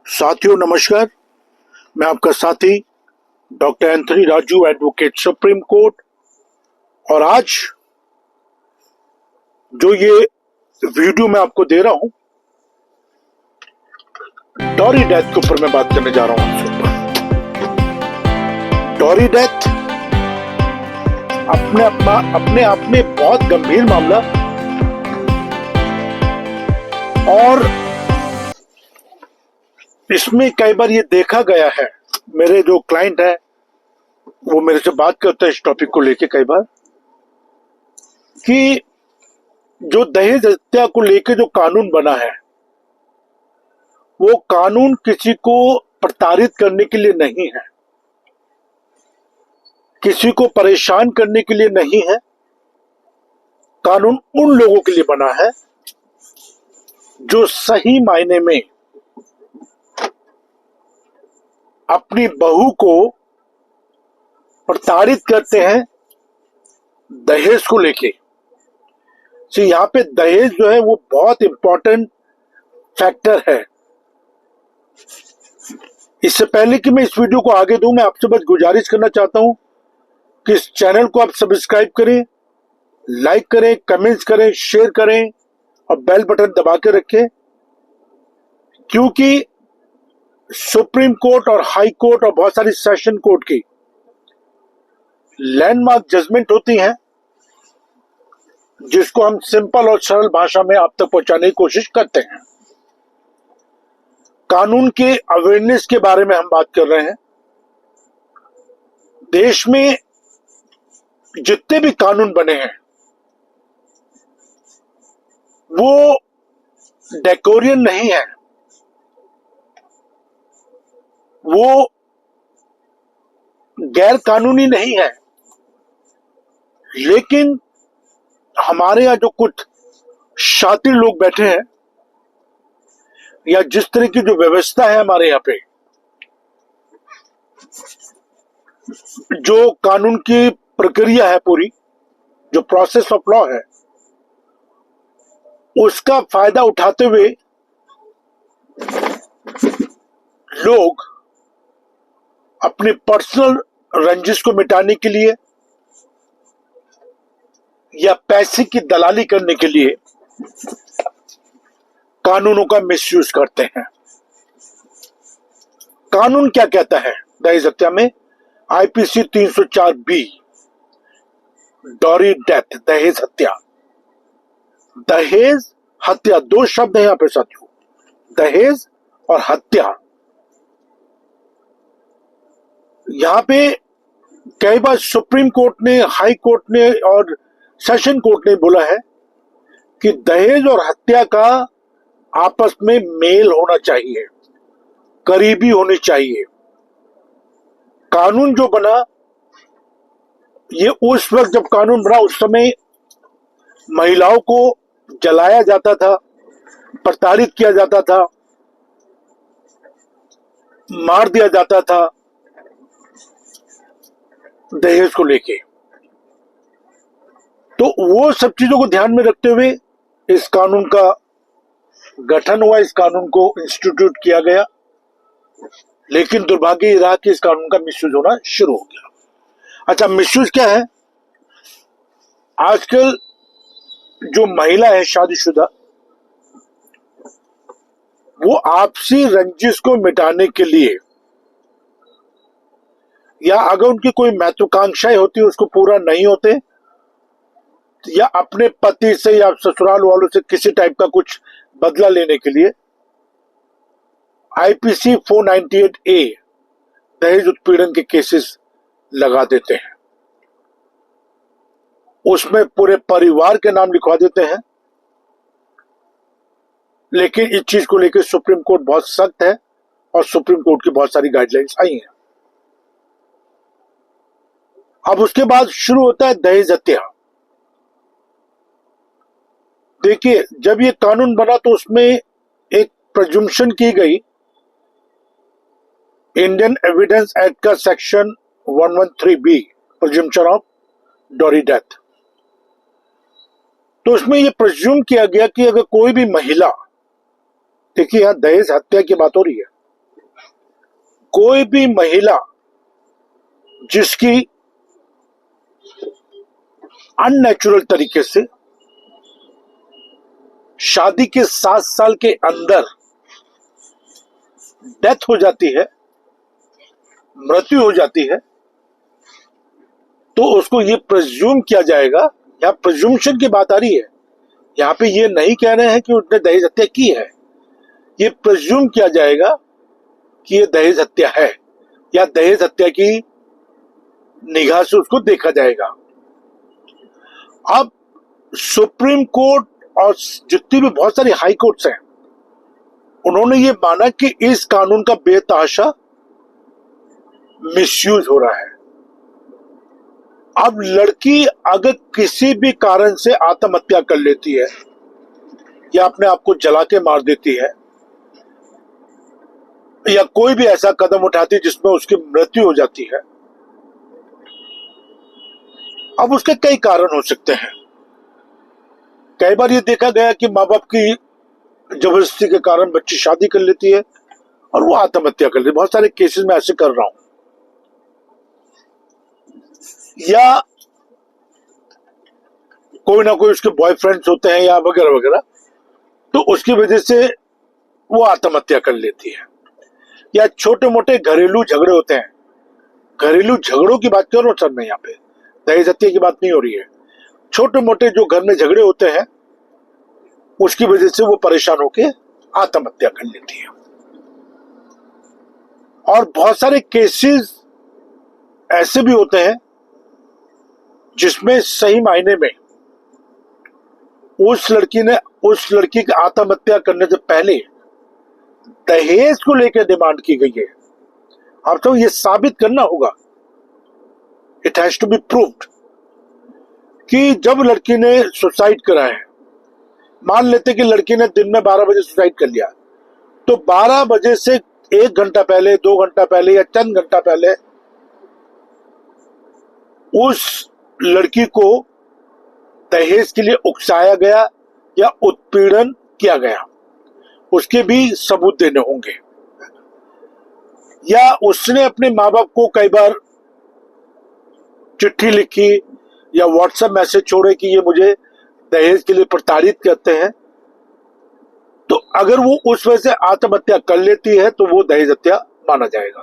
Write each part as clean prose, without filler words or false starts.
साथियों नमस्कार, मैं आपका साथी doctor Anthony Raju, advocate supreme court. और आज जो ये वीडियो मैं आपको दे रहा हूं, डॉरी डेथ के ऊपर मैं बात करने जा रहा हूं आपसे ऊपर। डॉरी डेथ अपने आप में बहुत गंभीर मामला, और इसमें कई बार ये देखा गया है, मेरे जो क्लाइंट है वो मेरे से बात करते हैं इस टॉपिक को लेके कई बार, कि जो दहेज हत्या को लेके जो कानून बना है वो कानून किसी को प्रताड़ित करने के लिए नहीं है, किसी को परेशान करने के लिए नहीं है। कानून उन लोगों के लिए बना है जो सही मायने में अपनी बहू को प्रताड़ित करते हैं दहेज को लेके। यहाँ पे दहेज जो है वो बहुत इंपॉर्टेंट फैक्टर है। इससे पहले कि मैं इस वीडियो को आगे दूं, मैं आपसे बस गुजारिश करना चाहता हूं कि इस चैनल को आप सब्सक्राइब करें, लाइक करें, कमेंट्स करें, शेयर करें और बेल बटन दबा के रखें, क्योंकि सुप्रीम कोर्ट और हाई कोर्ट और बहुत सारी सेशन कोर्ट की लैंडमार्क जजमेंट होती हैं, जिसको हम सिंपल और सरल भाषा में आप तक पहुंचाने की कोशिश करते हैं। कानून के अवेयरनेस के बारे में हम बात कर रहे हैं। देश में जितने भी कानून बने हैं वो डेकोरियन नहीं है, वो गैर कानूनी नहीं है, लेकिन हमारे यहाँ जो कुछ शातिर लोग बैठे हैं या जिस तरह की जो व्यवस्था है हमारे यहाँ पे, जो कानून की प्रक्रिया है पूरी, जो प्रोसेस ऑफ लॉ है, उसका फायदा उठाते हुए लोग अपने पर्सनल रंजिश को मिटाने के लिए या पैसे की दलाली करने के लिए कानूनों का मिसयूज करते हैं। कानून क्या कहता है दहेज हत्या में? आईपीसी 304B, डॉरी डेथ, दहेज हत्या। दहेज हत्या, दो शब्द है यहां पे साथियों, दहेज और हत्या। यहां पे कई बार सुप्रीम कोर्ट ने, हाई कोर्ट ने और सेशन कोर्ट ने बोला है कि दहेज और हत्या का आपस में मेल होना चाहिए, करीबी होनी चाहिए। कानून जो बना, ये उस वक्त जब कानून बना उस समय महिलाओं को जलाया जाता था, प्रताड़ित किया जाता था, मार दिया जाता था दहेज को लेके। तो वो सब चीजों को ध्यान में रखते हुए इस कानून का गठन हुआ, इस कानून को इंस्टीट्यूट किया गया। लेकिन दुर्भाग्य ये रहा कि इस कानून का मिसयूज होना शुरू हो गया। अच्छा, मिसयूज क्या है? आजकल जो महिला है शादीशुदा, वो आपसी रंजिश को मिटाने के लिए, या अगर उनकी कोई महत्वाकांक्षाएं होती है उसको पूरा नहीं होते, या अपने पति से या ससुराल वालों से किसी टाइप का कुछ बदला लेने के लिए आईपीसी 498A दहेज उत्पीड़न के केसेस लगा देते हैं। उसमें पूरे परिवार के नाम लिखवा देते हैं। लेकिन इस चीज को लेकर सुप्रीम कोर्ट बहुत सख्त है और सुप्रीम कोर्ट की बहुत सारी गाइडलाइंस आई हैं। अब उसके बाद शुरू होता है दहेज हत्या। देखिए, जब ये कानून बना तो उसमें एक प्रेजुम्पशन की गई, इंडियन एविडेंस एक्ट का section 113B, presumption of dowry death. तो उसमें ये प्रेज्यूम किया गया कि अगर कोई भी महिला, देखिए यहां दहेज हत्या की बात हो रही है, कोई भी महिला जिसकी अननेचुरल तरीके से शादी के 7 साल के अंदर डेथ हो जाती है, मृत्यु हो जाती है, तो उसको ये प्रिज्यूम किया जाएगा, यहां प्रिज्यूम्शन की बात आ रही है, यहां पे ये नहीं कह रहे हैं कि उसने दहेज हत्या की है, ये प्रिज्यूम किया जाएगा कि ये दहेज हत्या है या दहेज हत्या की निगाह से उसको देखा जाएगा। अब सुप्रीम कोर्ट और जितनी भी बहुत सारी हाई कोर्ट्स हैं, उन्होंने ये माना कि इस कानून का बेतहाशा मिसयूज हो रहा है। अब लड़की अगर किसी भी कारण से आत्महत्या कर लेती है या अपने आप को जला के मार देती है या कोई भी ऐसा कदम उठाती है जिसमें उसकी मृत्यु हो जाती है, अब उसके कई कारण हो सकते हैं। कई बार ये देखा गया कि माँ बाप की जबरदस्ती के कारण बच्ची शादी कर लेती है और वो आत्महत्या कर लेती है। बहुत सारे केसेस में ऐसे कर रहा हूं। या कोई ना कोई उसके बॉयफ्रेंड्स होते हैं या वगैरह वगैरह, तो उसकी वजह से वो आत्महत्या कर लेती है। या छोटे मोटे घरेलू झगड़े होते हैं, घरेलू झगड़ों की बात कर रहा हूं सर मैं, यहाँ पे दहेज हत्या की बात नहीं हो रही है। छोटे मोटे जो घर में झगड़े होते हैं उसकी वजह से वो परेशान होके आत्महत्या कर लेती है। और बहुत सारे केसेस ऐसे भी होते हैं जिसमें सही मायने में उस लड़की की आत्महत्या करने से पहले दहेज को लेकर डिमांड की गई है। अब तो ये साबित करना होगा, it has to be proved, कि जब लड़की ने सुसाइड करा है, मान लेते कि लड़की ने दिन में 12 बजे सुसाइड कर लिया, तो 12 बजे से 1 घंटा पहले, 2 घंटा पहले या चंद घंटा पहले उस लड़की को दहेज के लिए उकसाया गया या उत्पीड़न किया गया, उसके भी सबूत देने होंगे। या उसने अपने माँ बाप को कई बार चिट्ठी लिखी या व्हाट्सएप मैसेज छोड़े कि ये मुझे दहेज के लिए प्रताड़ित करते हैं, तो अगर वो उस वजह से आत्महत्या कर लेती है तो वो दहेज हत्या माना जाएगा।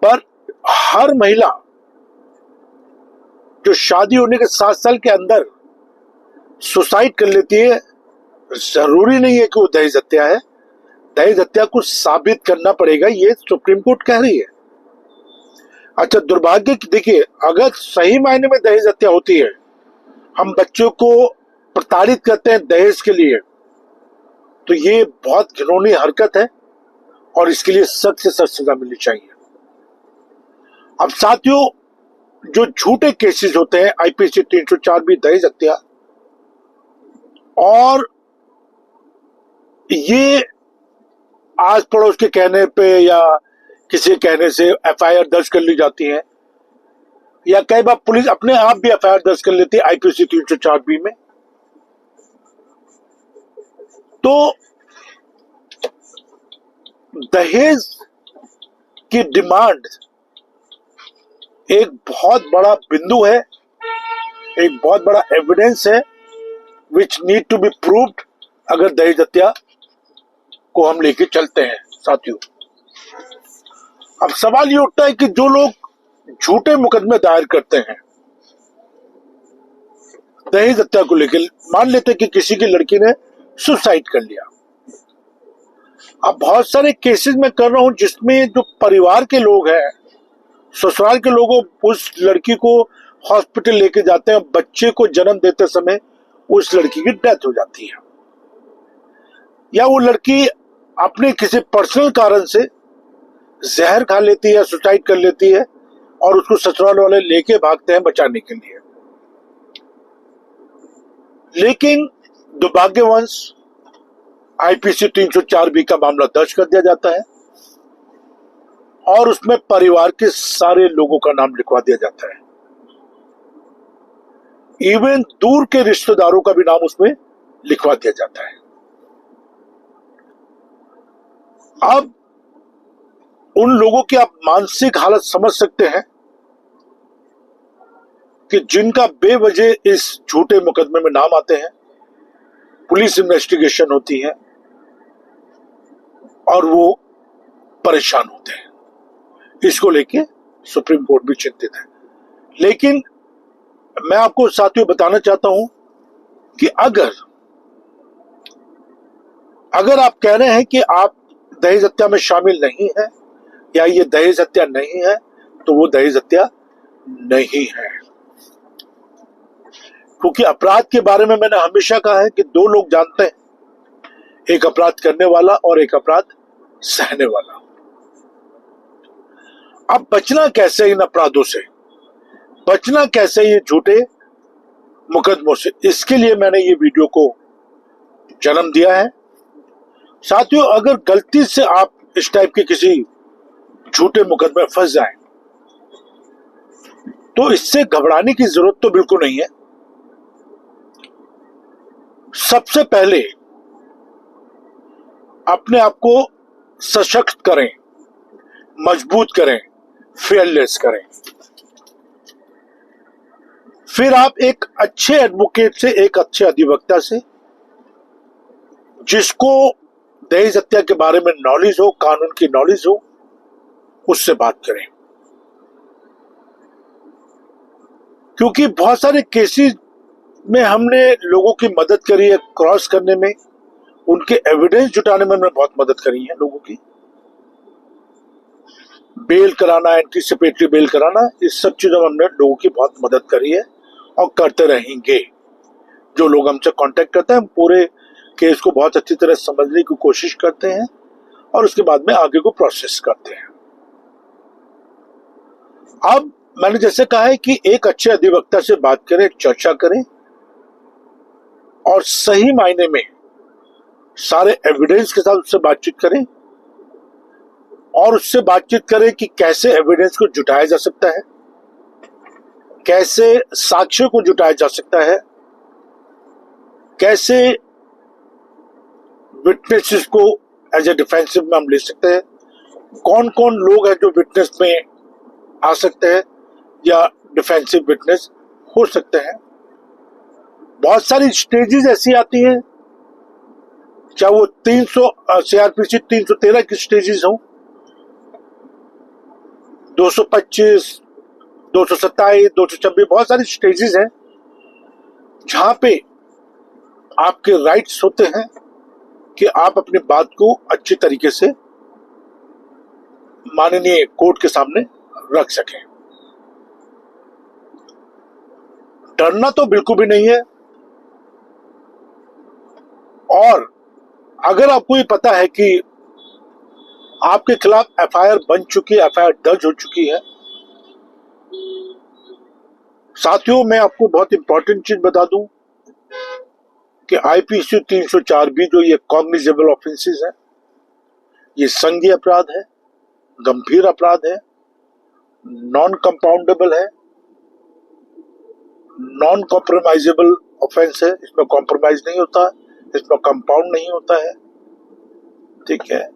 पर हर महिला जो शादी होने के 7 साल के अंदर सुसाइड कर लेती है, जरूरी नहीं है कि वो दहेज हत्या है। दहेज हत्या को साबित करना पड़ेगा, ये सुप्रीम कोर्ट कह रही है। अच्छा, दुर्भाग्य देखिए, अगर सही मायने में दहेज हत्या होती है, हम बच्चों को प्रताड़ित करते हैं दहेज के लिए, तो ये बहुत घिनौनी हरकत है और इसके लिए सख्त से सख्त सजा मिलनी चाहिए। अब साथियों, जो झूठे केसेस होते हैं आईपीसी 304 दहेज हत्या, और ये आस पड़ोस के कहने पे या किसी कहने से एफआईआर दर्ज कर ली जाती है, या कई बार पुलिस अपने आप भी एफआईआर दर्ज कर लेती है आईपीसी 304 में। तो दहेज की डिमांड एक बहुत बड़ा बिंदु है, एक बहुत बड़ा एविडेंस है which need to be proved अगर दहेज हत्या को हम लेके चलते हैं साथियों। अब सवाल ये उठता है कि जो लोग झूठे मुकदमे दायर करते हैं दहेज हत्या को लेकर, मान लेते कि किसी की लड़की ने सुसाइड कर लिया। अब बहुत सारे केसेस में कर रहा हूं जिसमें जो परिवार के लोग हैं, ससुराल के लोगों उस लड़की को हॉस्पिटल लेके जाते हैं, बच्चे को जन्म देते समय उस लड़की की डेथ हो जाती है, या वो लड़की अपने किसी पर्सनल कारण से जहर खा लेती है या सुसाइड कर लेती है और उसको ससुराल वाले लेके भागते हैं बचाने के लिए। लेकिन दुर्भाग्यवश आईपीसी 304 का मामला दर्ज कर दिया जाता है और उसमें परिवार के सारे लोगों का नाम लिखवा दिया जाता है, इवन दूर के रिश्तेदारों का भी नाम उसमें लिखवा दिया जाता है। अब उन लोगों की आप मानसिक हालत समझ सकते हैं कि जिनका बेवजह इस झूठे मुकदमे में नाम आते हैं, पुलिस इन्वेस्टिगेशन होती है और वो परेशान होते हैं। इसको लेके सुप्रीम कोर्ट भी चिंतित है। लेकिन मैं आपको साथियों बताना चाहता हूं कि अगर आप कह रहे हैं कि आप दहेज हत्या में शामिल नहीं है या ये दहेज हत्या नहीं है, तो वो दहेज हत्या नहीं है। क्योंकि अपराध के बारे में मैंने हमेशा कहा है कि दो लोग जानते हैं, एक अपराध करने वाला और एक अपराध सहने वाला। अब बचना कैसे इन अपराधों से, बचना कैसे ये झूठे मुकदमों से, इसके लिए मैंने ये वीडियो को जन्म दिया है। साथियों, अगर गलती से आप इस टाइप के किसी झूठे मुकदमे फंस जाएं, तो इससे घबराने की जरूरत तो बिल्कुल नहीं है। सबसे पहले अपने आप को सशक्त करें, मजबूत करें, फेयरलेस करें। फिर आप एक अच्छे एडवोकेट से, एक अच्छे अधिवक्ता से, जिसको दहेज हत्या के बारे में नॉलेज हो, कानून की नॉलेज हो, उससे बात करें। क्योंकि बहुत सारे केसेस में हमने लोगों की मदद करी है क्रॉस करने में, उनके एविडेंस जुटाने में हमने बहुत मदद करी है लोगों की। बेल कराना, एंटीसिपेटरी बेल कराना, इस सब चीजों में हमने लोगों की बहुत मदद करी है और करते रहेंगे। जो लोग हमसे कांटेक्ट करते हैं, हम पूरे केस को बहुत अच्छी तरह समझने की कोशिश करते हैं और उसके बाद में आगे को प्रोसेस करते हैं। अब मैंने जैसे कहा है कि एक अच्छे अधिवक्ता से बात करें, चर्चा करें और सही मायने में सारे एविडेंस के साथ उससे बातचीत करें और उससे बातचीत करें कि कैसे एविडेंस को जुटाया जा सकता है, कैसे साक्ष्य को जुटाया जा सकता है, कैसे विटनेसेस को एज ए डिफेंसिव में हम ले सकते हैं, कौन कौन लोग हैं जो विटनेस में आ सकते हैं या डिफेंसिव विटनेस हो सकते हैं। बहुत सारी स्टेजेस ऐसी आती हैं, चाहे वो 300 CRPC 313 की स्टेजेस हो, 225, 227, 226, बहुत सारी स्टेजेस हैं जहां पे आपके राइट्स होते हैं कि आप अपनी बात को अच्छी तरीके से माननीय कोर्ट के सामने रख सकें। डरना तो बिल्कुल भी नहीं है। और अगर आपको ये पता है कि आपके खिलाफ FIR बन चुकी है, FIR दर्ज हो चुकी है, साथियों मैं आपको बहुत इंपॉर्टेंट चीज बता दूं कि IPC 304B जो ये कॉग्निजेबल ऑफेंसेस है, ये संज्ञेय अपराध है, गंभीर अपराध है, नॉन कंपाउंडेबल है, नॉन कॉम्प्रोमाइजेबल ऑफेंस है। इसमें कॉम्प्रोमाइज नहीं होता, इसमें कंपाउंड नहीं होता है, ठीक है।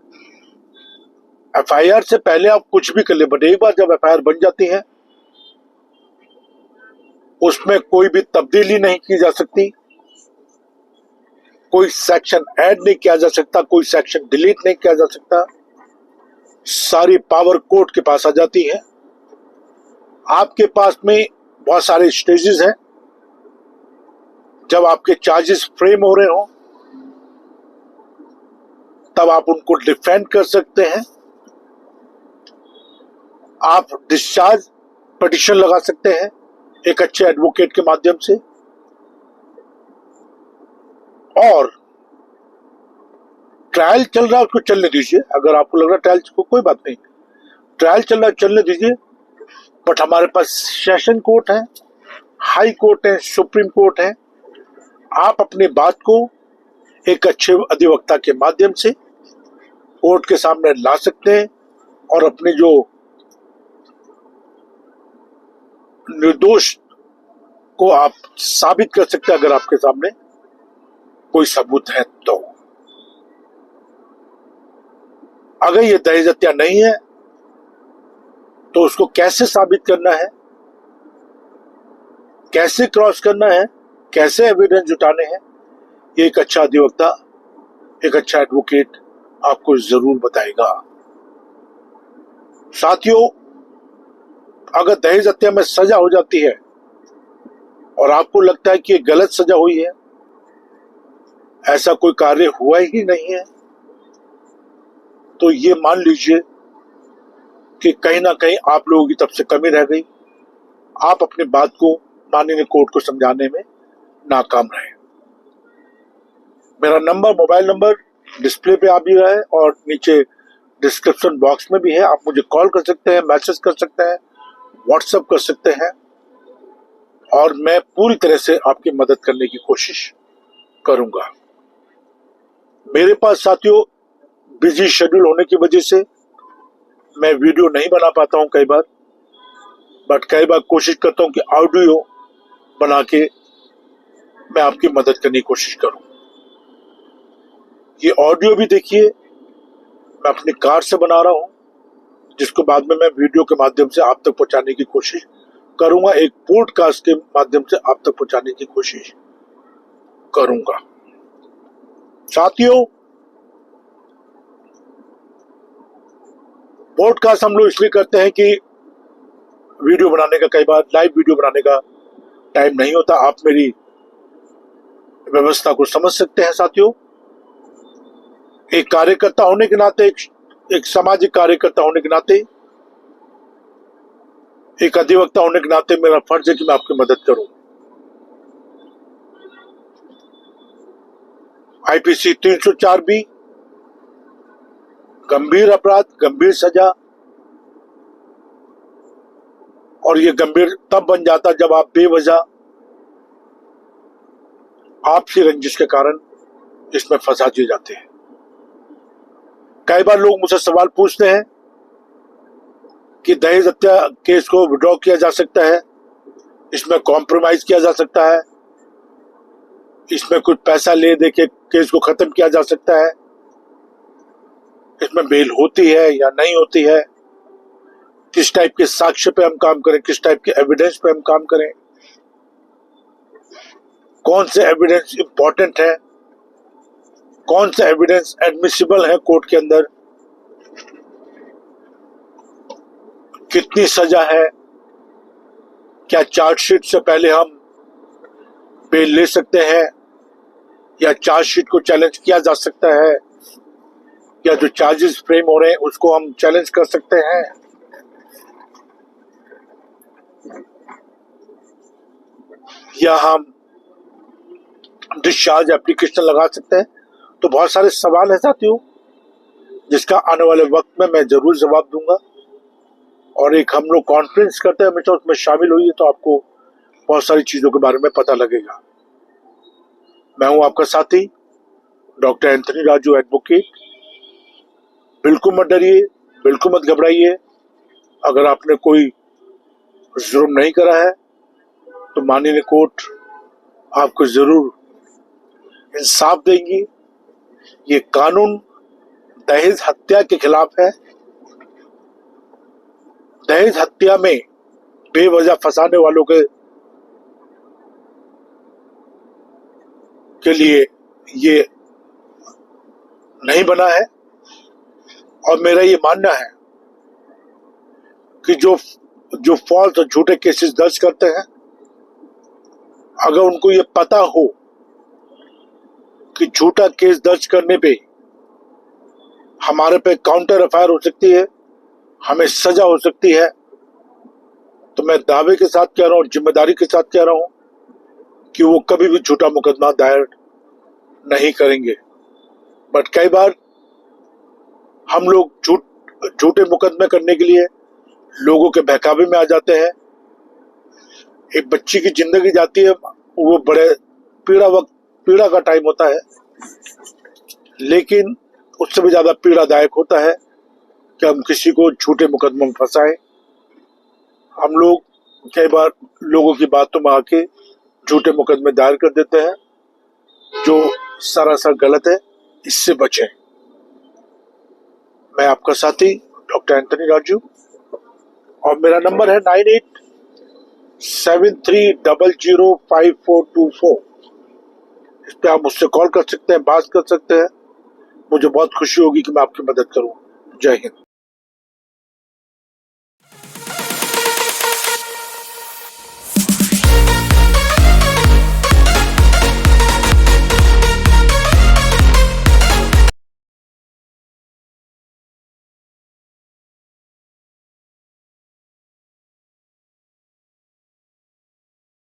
FIR से पहले आप कुछ भी कर ले, बट एक बार जब FIR बन जाती है उसमें कोई भी तब्दीली नहीं की जा सकती, कोई सेक्शन ऐड नहीं किया जा सकता, कोई सेक्शन डिलीट नहीं किया जा सकता। सारी पावर कोर्ट के पास आ जाती है। आपके पास में बहुत सारे स्टेजेस हैं। जब आपके चार्जेस फ्रेम हो रहे हो तब आप उनको डिफेंड कर सकते हैं। आप डिस्चार्ज पिटीशन लगा सकते हैं एक अच्छे एडवोकेट के माध्यम से। और ट्रायल चल रहा है उसको चलने दीजिए। अगर आपको लग रहा है ट्रायल को, कोई बात नहीं, ट्रायल चल रहा है चलने दीजिए। बट हमारे पास सेशन कोर्ट है, हाई कोर्ट है, सुप्रीम कोर्ट है। आप अपनी बात को एक अच्छे अधिवक्ता के माध्यम से कोर्ट के सामने ला सकते हैं और अपने जो निर्दोष को आप साबित कर सकते हैं अगर आपके सामने कोई सबूत है तो। अगर ये दहेज हत्या नहीं है तो उसको कैसे साबित करना है, कैसे क्रॉस करना है, कैसे एविडेंस जुटाने हैं, ये एक अच्छा अधिवक्ता, एक अच्छा एडवोकेट आपको जरूर बताएगा। साथियों, अगर दहेज हत्या में सजा हो जाती है और आपको लगता है कि ये गलत सजा हुई है, ऐसा कोई कार्य हुआ ही नहीं है, तो ये मान लीजिए कि कहीं ना कहीं आप लोगों की तरफ से कमी रह गई। आप अपनी बात को माननीय कोर्ट को समझाने में नाकाम रहे। मेरा नंबर, मोबाइल नंबर डिस्प्ले पे आ भी रहा है और नीचे डिस्क्रिप्शन बॉक्स में भी है। आप मुझे कॉल कर सकते हैं, मैसेज कर सकते हैं, व्हाट्सएप कर सकते हैं और मैं पूरी तरह से आपकी मदद करने की कोशिश करूंगा। मेरे पास साथियों बिजी शेड्यूल होने की वजह से मैं वीडियो नहीं बना पाता हूं कई बार, बट कई बार कोशिश करता हूं कि ऑडियो बना के मैं आपकी मदद करने की कोशिश करूं। ये ऑडियो भी देखिए, मैं अपनी कार से बना रहा हूं, जिसको बाद में मैं वीडियो के माध्यम से आप तक पहुंचाने की कोशिश करूंगा, एक पॉडकास्ट के माध्यम से आप तक पहुंचाने की कोशिश करूंगा। साथियों, पॉडकास्ट हम लोग इसलिए करते हैं कि वीडियो बनाने का, कई बार लाइव वीडियो बनाने का टाइम नहीं होता। आप मेरी व्यवस्था को समझ सकते हैं। साथियों, एक कार्यकर्ता होने के नाते, एक सामाजिक कार्यकर्ता होने के नाते, एक अधिवक्ता होने के नाते मेरा फर्ज है कि मैं आपकी मदद करूं। आईपीसी 304B, गंभीर अपराध, गंभीर सजा, और ये गंभीर तब बन जाता जब आप बेवजह आपसी रंजिश के कारण इसमें फंसा दिए जाते हैं। कई बार लोग मुझसे सवाल पूछते हैं कि दहेज हत्या केस को विड्रॉ किया जा सकता है, इसमें कॉम्प्रोमाइज किया जा सकता है, इसमें कुछ पैसा ले दे के केस को खत्म किया जा सकता है, इसमें बेल होती है या नहीं होती है, किस टाइप के साक्ष्य पे हम काम करें, किस टाइप के एविडेंस पे हम काम करें, कौन से एविडेंस इंपॉर्टेंट है, कौन से एविडेंस एडमिसिबल है कोर्ट के अंदर, कितनी सजा है, क्या चार्जशीट से पहले हम बेल ले सकते हैं या चार्जशीट को चैलेंज किया जा सकता है, या जो चार्जेस फ्रेम हो रहे हैं उसको हम चैलेंज कर सकते हैं, या हम डिस्चार्ज एप्लीकेशन लगा सकते हैं। तो बहुत सारे सवाल है साथियों, जिसका आने वाले वक्त में मैं जरूर जवाब दूंगा। और एक हम लोग कॉन्फ्रेंस करते हैं हमेशा, उसमें शामिल हुई है तो आपको बहुत सारी चीजों के बारे में पता लगेगा। मैं हूं आपका साथी डॉक्टर एंथनी राजू, एडवोकेट। बिल्कुल मत डरिए, बिल्कुल मत घबराइए। अगर आपने कोई जुर्म नहीं करा है तो माननीय कोर्ट आपको जरूर इंसाफ देंगी। ये कानून दहेज हत्या के खिलाफ है। दहेज हत्या में बेवजह फंसाने वालों के लिए ये नहीं बना है। और मेरा ये मानना है कि जो फॉल्स और झूठे केसेस दर्ज करते हैं, अगर उनको ये पता हो कि झूठा केस दर्ज करने पे हमारे पे काउंटर एफआईआर हो सकती है, हमें सजा हो सकती है, तो मैं दावे के साथ कह रहा हूं, जिम्मेदारी के साथ कह रहा हूं कि वो कभी भी झूठा मुकदमा दायर नहीं करेंगे। बट कई बार हम लोग झूठे मुकदमे करने के लिए लोगों के बहकावे में आ जाते हैं। एक बच्ची की जिंदगी जाती है, वो बड़े पीड़ा का टाइम होता है, लेकिन उससे भी ज्यादा पीड़ादायक होता है कि हम किसी को झूठे मुकदमों में फंसाएं। हम लोग कई बार लोगों की बातों में आके झूठे मुकदमे दायर कर देते हैं, जो सरासर गलत है। इससे बचें। मैं आपका साथी डॉक्टर एंथनी राजू, और मेरा नंबर है 9873005424। इस पे आप मुझसे कॉल कर सकते हैं, बात कर सकते हैं। मुझे बहुत खुशी होगी कि मैं आपकी मदद करूं। जय हिंद।